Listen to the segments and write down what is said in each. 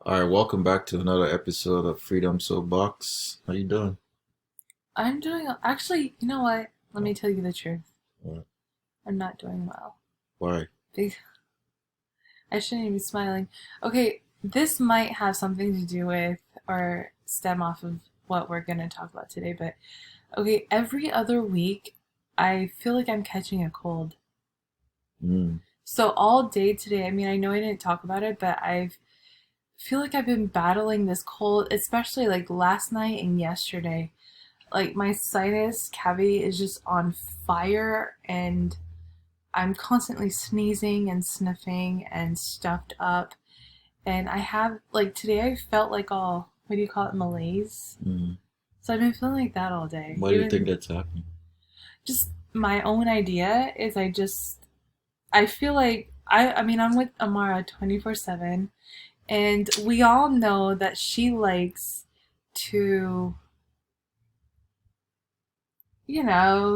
All right, welcome back to another episode of Freedom Soapbox. How you doing? I'm doing actually, you know what? Let me tell you the truth. Uh, I'm not doing well. Why? Be- I shouldn't even be smiling. Okay, this might have something to do with or stem off of what we're going to talk about today, but okay, every other week I feel like I'm catching a cold. Mm, So all day today, I mean, I know I didn't talk about it, but I feel like I've been battling this cold, especially like last night and yesterday. Like my sinus cavity is just on fire and I'm constantly sneezing and sniffing and stuffed up. And I have, like, today I felt like all, what do you call it, malaise? mm. So I've been feeling like that all day. Why do you think Even that's happening? just my own idea is I feel like, I mean, I'm with Amara 24/7, and we all know that she likes to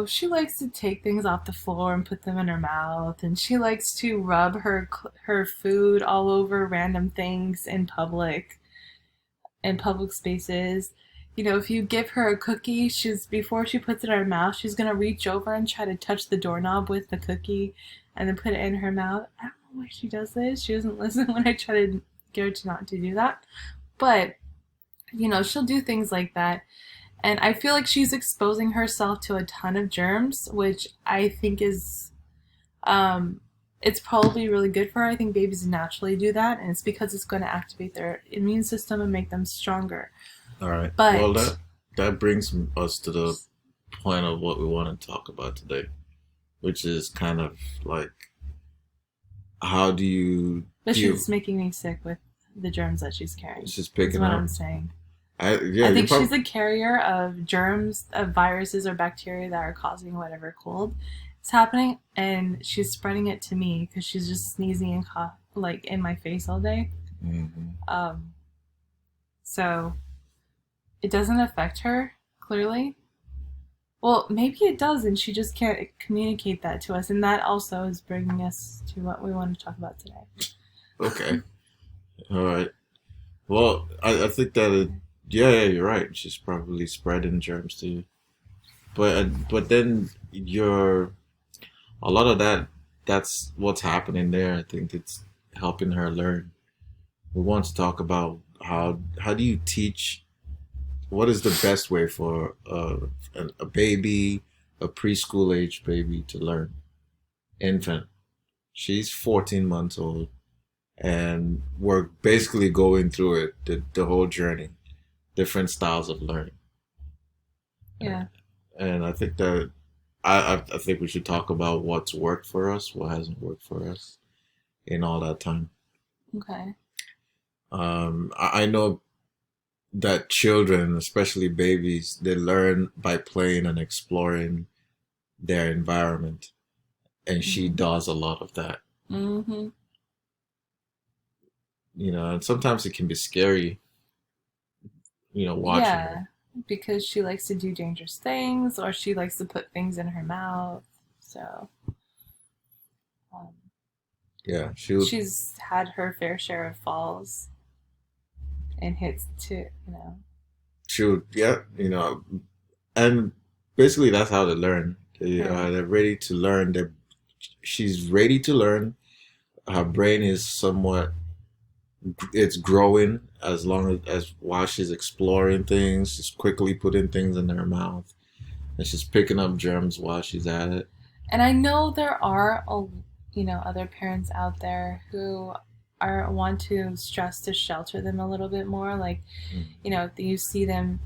she likes to take things off the floor and put them in her mouth, and she likes to rub her food all over random things in public spaces. You know, if you give her a cookie, she's before she puts it in her mouth, she's gonna reach over and try to touch the doorknob with the cookie, and then put it in her mouth. I don't know why she does this. She doesn't listen when I try to get her to not to do that, but she'll do things like that. And I feel like she's exposing herself to a ton of germs, which I think is, um, it's probably really good for her. I think babies naturally do that, and it's because it's going to activate their immune system and make them stronger. All right. Well, But that brings us to the point of what we want to talk about today, which is kind of like how do you but deal? she's making me sick with the germs that she's carrying. It's just Is picking what up. I'm saying. Yeah, I you're think she's probably a carrier of germs, of viruses or bacteria that are causing whatever cold is happening, and she's spreading it to me because she's just sneezing and cough like in my face all day. hmm Um, so it doesn't affect her clearly. Well, maybe it does, and she just can't communicate that to us, and that also is bringing us to what we want to talk about today. okay. All right. Well, I think that yeah, you're right. She's probably spreading germs to you, but then you're a lot of that's what's happening there. I think it's helping her learn. We want to talk about how do you teach, what is the best way for a baby, a preschool age baby to learn. Infant, she's 14 months old, and we're basically going through it, the whole journey, different styles of learning. Yeah. And I think that I think we should talk about what's worked for us, what hasn't worked for us in all that time. Okay. I know that children, especially babies, they learn by playing and exploring their environment, and she Mhm. does a lot of that. Mhm. And sometimes it can be scary, watching her. Yeah, because she likes to do dangerous things, or she likes to put things in her mouth. So um, Yeah, she'll she's had her fair share of falls and hits too. she'll yeah, and basically that's how they learn. Right. They're ready to learn. She's ready to learn. Her brain is somewhat, it's growing as long as while she's exploring things, she's quickly putting things in her mouth, and she's picking up germs while she's at it. And I know there are, other parents out there who are want to stress to shelter them a little bit more. Like, Mm. you see them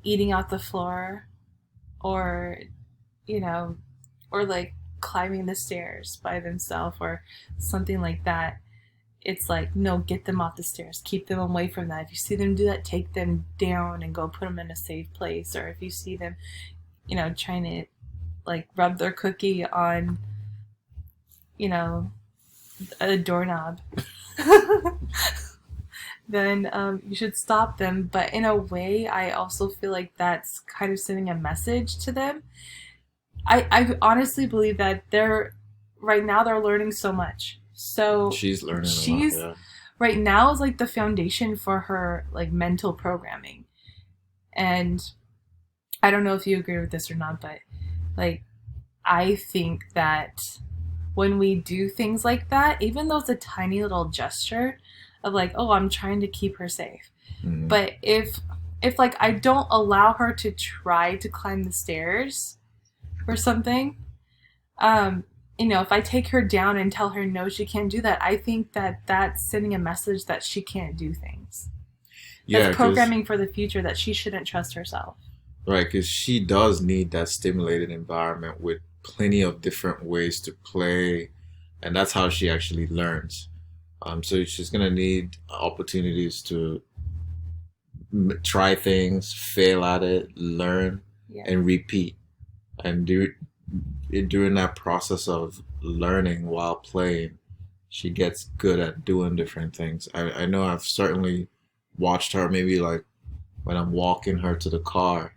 eating out the floor, or you know, or like climbing the stairs by themselves, or something like that. It's like, no, get them off the stairs, keep them away from that. If you see them do that, take them down and go put them in a safe place. Or if you see them, trying to like rub their cookie on, you know, a doorknob, then you should stop them. But in a way, I also feel like that's kind of sending a message to them. I honestly believe that right now they're learning so much. So She's learning a lot. she's Yeah. right now is like the foundation for her like mental programming. And I don't know if you agree with this or not, but like I think that when we do things like that, even though it's a tiny little gesture of like, oh, I'm trying to keep her safe. Mm-hmm. But if like I don't allow her to try to climb the stairs or something, if I take her down and tell her no, she can't do that, I think that that's sending a message that she can't do things. Yeah, That's programming for the future that she shouldn't trust herself. right, because she does need that stimulated environment with plenty of different ways to play, and that's how she actually learns. So she's gonna need opportunities to try things, fail at it, learn, Yeah. and repeat. And during that process of learning while playing, she gets good at doing different things. I know I've certainly watched her maybe like when I'm walking her to the car.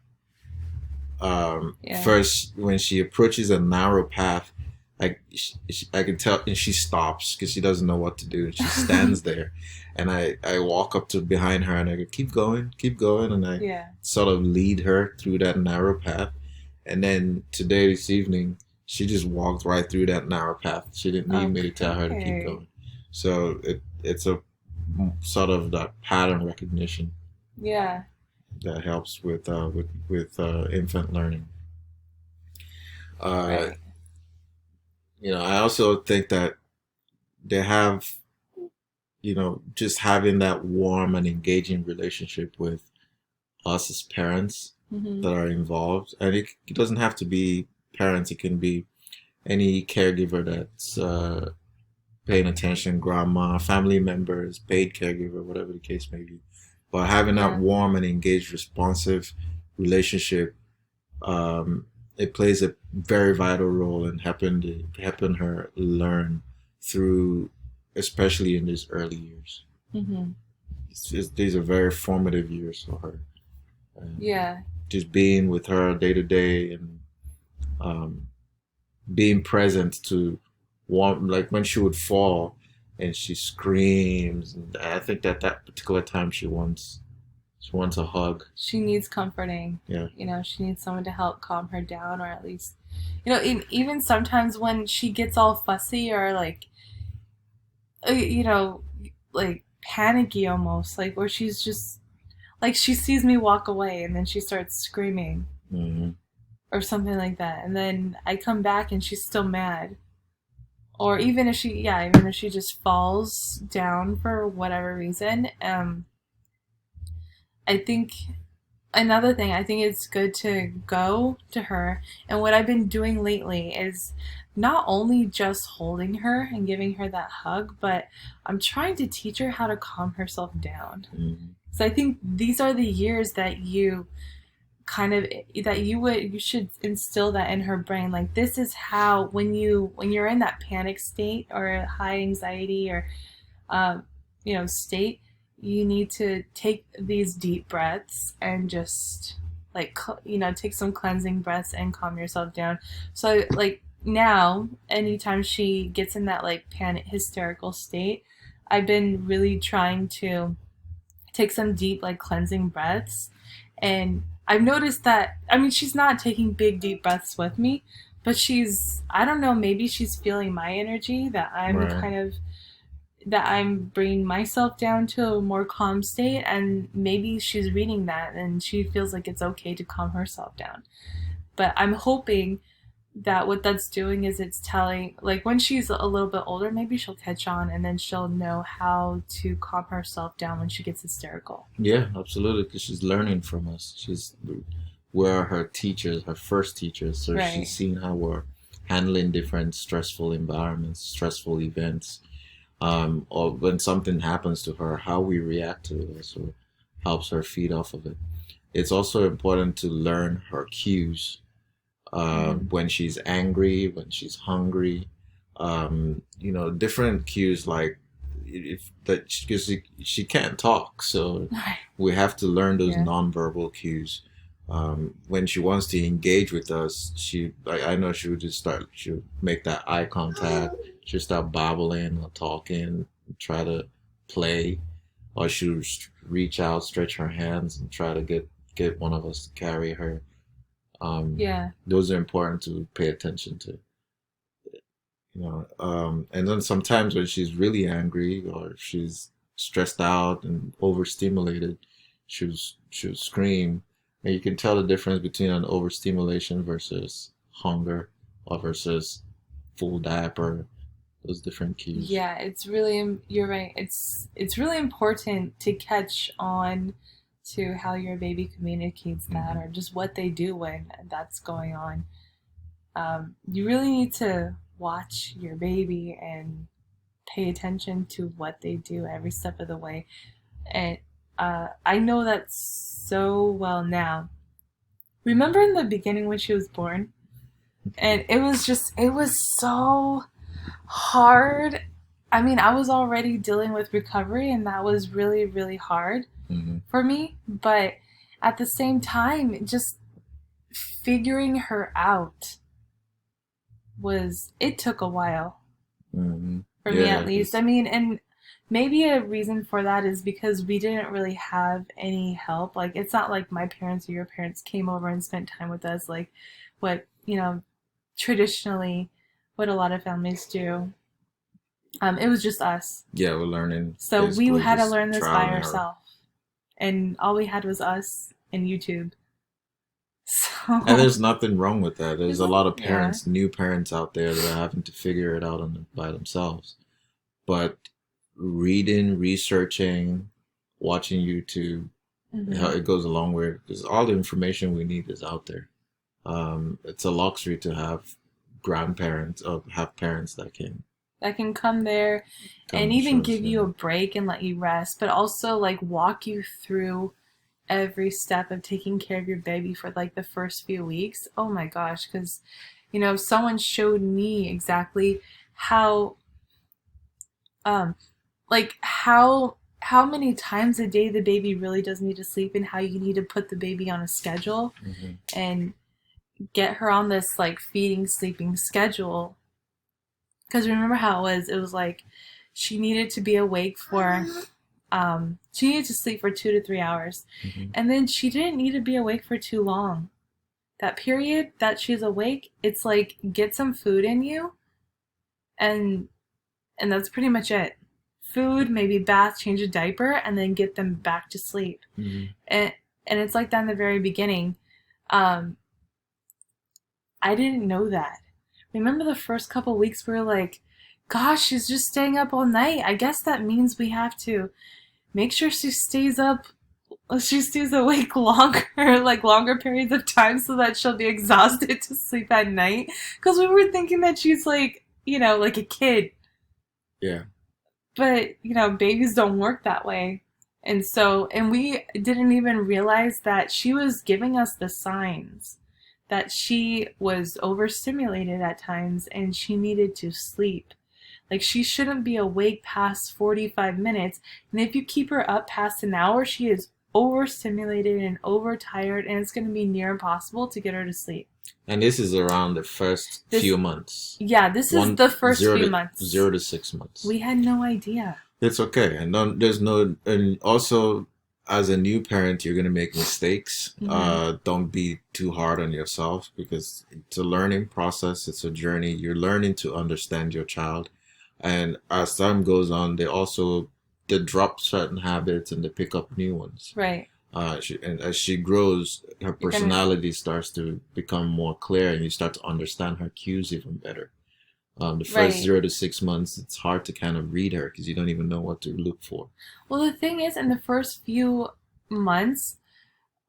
Yeah. First, when she approaches a narrow path, I can tell, and she stops because she doesn't know what to do. She stands there, and I walk up to behind her and I go, keep going, and I Yeah. sort of lead her through that narrow path. And then today, this evening, she just walked right through that narrow path. She didn't need me to tell her to keep Okay. going. So it's a sort of that pattern recognition Yeah. that helps with infant learning. Uh, Right. I also think that they have, just having that warm and engaging relationship with us as parents Mm-hmm. that are involved. And it doesn't have to be parents, it can be any caregiver that's paying attention, grandma, family members, paid caregiver, whatever the case may be. But having that Yeah. warm and engaged, responsive relationship, it plays a very vital role in helping her learn through, especially in these early years. Mm-hmm. These are very formative years for her. And Yeah. just being with her day to day and um, being present to want, like when she would fall and she screams, and I think that particular time she wants a hug. She needs comforting. Yeah. She needs someone to help calm her down, or at least, even sometimes when she gets all fussy or like, like panicky almost, like where she's just, like she sees me walk away and then she starts screaming Hmm. or something like that. And then I come back and she's still mad. Or even if she just falls down for whatever reason, I think another thing, I think it's good to go to her. And what I've been doing lately is not only just holding her and giving her that hug, but I'm trying to teach her how to calm herself down. Hmm. So I think these are the years that you should instill that in her brain. Like, this is how, when you're in that panic state or high anxiety or state, you need to take these deep breaths and just like take some cleansing breaths and calm yourself down. So like now, anytime she gets in that like panic hysterical state, I've been really trying to take some deep like cleansing breaths. And I've noticed that, I mean, she's not taking big deep breaths with me, but I don't know, maybe she's feeling my energy, that I'm Right. that I'm bringing myself down to a more calm state, and maybe she's reading that and she feels like it's okay to calm herself down. But I'm hoping that what that's doing is it's telling, like when she's a little bit older, maybe she'll catch on and then she'll know how to calm herself down when she gets hysterical. Yeah, absolutely. Because she's learning from us. We're her teachers, her first teachers. So Right. she's seen how we're handling different stressful environments, stressful events, or when something happens to her, how we react to it also helps her feed off of it. It's also important to learn her cues, Mm-hmm. when she's angry, when she's hungry, different cues like if that because she can't talk, so Right. we have to learn those Yeah. nonverbal cues. When she wants to engage with us, I know she'll make that eye contact, she'll start babbling or talking, try to play, or she'll reach out, stretch her hands, and try to get one of us to carry her. Yeah. Those are important to pay attention to. And then sometimes when she's really angry or she's stressed out and overstimulated, she'll scream, and you can tell the difference between an overstimulation versus hunger or versus full diaper. Those different cues. Yeah, it's really, you're right. It's really important to catch on to how your baby communicates that, Hmm. or just what they do when that's going on. You really need to watch your baby and pay attention to what they do every step of the way. And I know that so well now. Remember in the beginning when she was born? And it was so hard. I mean, I was already dealing with recovery, and that was really, really hard Hmm. for me. But at the same time, just figuring her out it took a while Hmm. for me Yeah, at least. I mean, and maybe a reason for that is because we didn't really have any help. Like, it's not like my parents or your parents came over and spent time with us, like what, traditionally what a lot of families do. It was just us. yeah, we're learning So we basically had to just learn this trial by and error. ourselves. And all we had was us and YouTube. And So, there's nothing wrong with that. There's there's a a, lot of yeah. parents, new parents out there that are having to figure it out by themselves. But reading, researching, watching YouTube, Hmm. it goes a long way because all the information we need is out there. It's a luxury to have grandparents or have parents that can That can come there come and and even show us. give Yeah. you a break and let you rest, but also like walk you through every step of taking care of your baby for like the first few weeks. Oh my gosh, because someone showed me exactly how um like how many times a day the baby really does need to sleep, and how you need to put the baby on a schedule Hmm. and get her on this like feeding sleeping schedule. Because remember how it was like she needed to be awake for she needed to sleep for 2 to 3 hours, Hmm. and then she didn't need to be awake for too long. That period that she's awake, it's like get some food in you, and that's pretty much it. Food, maybe bath, change a diaper, and then get them back to sleep. Hmm. And it's like that in the very beginning. Um, I didn't know that. Remember the first couple weeks we were like, gosh, she's just staying up all night. I guess that means we have to make sure she stays awake longer, like longer periods of time so that she'll be exhausted to sleep at night. Because we were thinking that she's like, like a kid. Yeah. But, babies don't work that way. And we didn't even realize that she was giving us the signs that she was overstimulated at times and she needed to sleep. Like, she shouldn't be awake past 45 minutes. And if you keep her up past an hour, she is overstimulated and overtired, and it's going to be near impossible to get her to sleep. And this is around the first This, few months. yeah, this is One the first zero few to months. 0 to 6 months. We had no idea. It's okay, and there's no, and also as a new parent, you're gonna make mistakes. Hmm. Don't be too hard on yourself because it's a learning process. It's a journey. You're learning to understand your child, and as time goes on, they drop certain habits and they pick up new ones. Right. And as she grows, her You're gonna personality starts to become more clear, and you start to understand her cues even better. The first Right. 0 to 6 months, it's hard to kind of read her because you don't even know what to look for. Well, the thing is, in the first few months,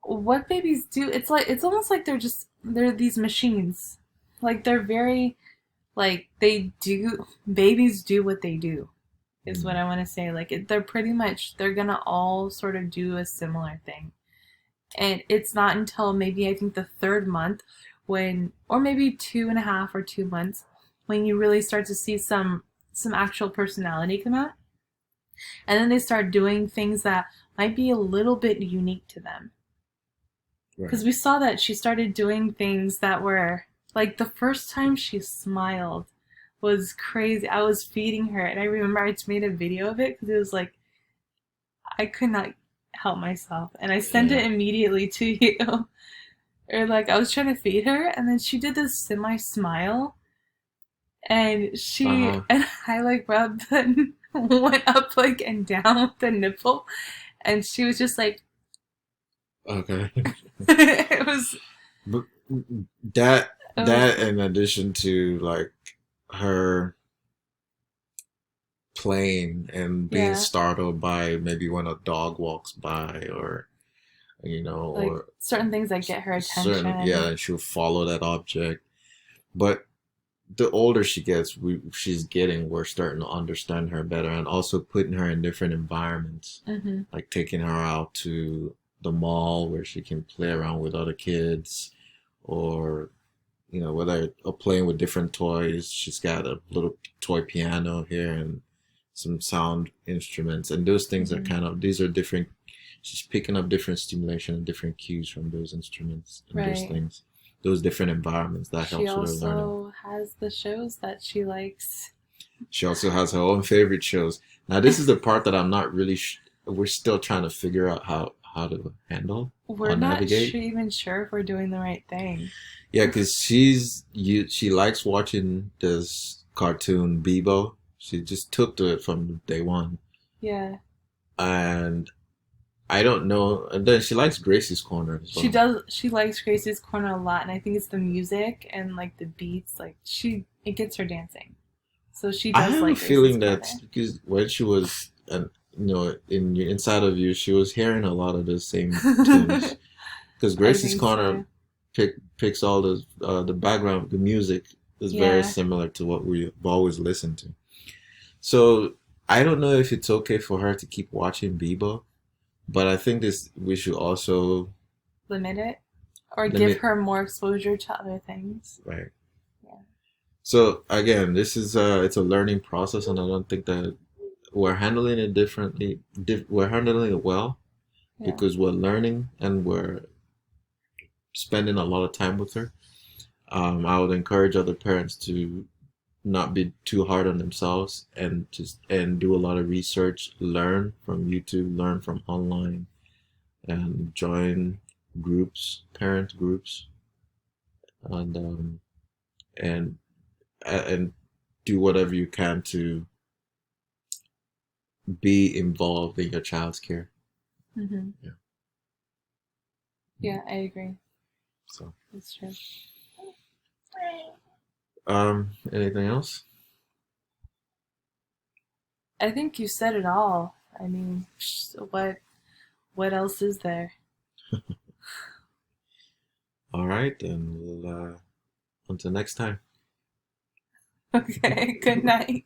what babies do, it's almost like they're these machines. Like they're very like babies do what they do. Is what Mm. I want to say. Like they're gonna all sort of do a similar thing, and it's not until maybe I think the third month or maybe 2.5 or 2 months, when you really start to see some actual personality come out, and then they start doing things that might be a little bit unique to them. Right. Because we saw that she started doing things that were like the first time she smiled was crazy. I was feeding her, and I remember I made a video of it because it was like I could not help myself, and I sent Yeah. it immediately to you. Or like I was trying to feed her, and then she did this semi smile, and Uh-huh. I like rubbed the went up like and down with the nipple, and she was just like, Okay. it was But that it was that in addition to like her playing and being yeah, startled by maybe when a dog walks by or like or certain things that get her certain, yeah, attention. and she'll follow that object. But the older she gets, she's getting, we're starting to understand her better and also putting her in different environments, Hmm. like taking her out to the mall where she can play around with other kids or whether playing with different toys. She's got a little toy piano here and some sound instruments, and those things are Hmm. kind of these are different. She's picking up different stimulation and different cues from those instruments and those Right. things, those different environments. That She helps with her learning. also has the shows that she likes. She also has her own favorite shows. Now, this is the part that I'm not really. We're still trying to figure out how to handle We're or not navigate. even sure if we're doing the right thing. Yeah, because she likes watching this cartoon Bebo. She just took to it from day one, Yeah. and I don't know. And then she likes Gracie's Corner as She well. does. She likes Gracie's Corner a lot, and I think it's the music and like the beats. Like it gets her dancing. So she I does have a like Gracie's feeling that Corner. because when she was, inside of you, she was hearing a lot of the same tunes. Because I Gracie's think Corner so. picks all the background, the music is very Yeah. similar to what we've always listened to. So I don't know if it's okay for her to keep watching Bebo, but I think this we should also Limit it or give limit, her more exposure to other things. right? Yeah. So again, this is it's a learning process, and I don't think that we're handling it differently. We're handling it well Yeah. because we're learning and we're spending a lot of time with her. I would encourage other parents to not be too hard on themselves and just and do a lot of research, learn from YouTube, learn from online, and join groups, parent groups, and and and do whatever you can to be involved in your child's care. Hmm. Yeah. Yeah, I agree. So, That's true. anything else? I think you said it all. I mean, what else is there? All right, then we'll until next time. Okay, good night.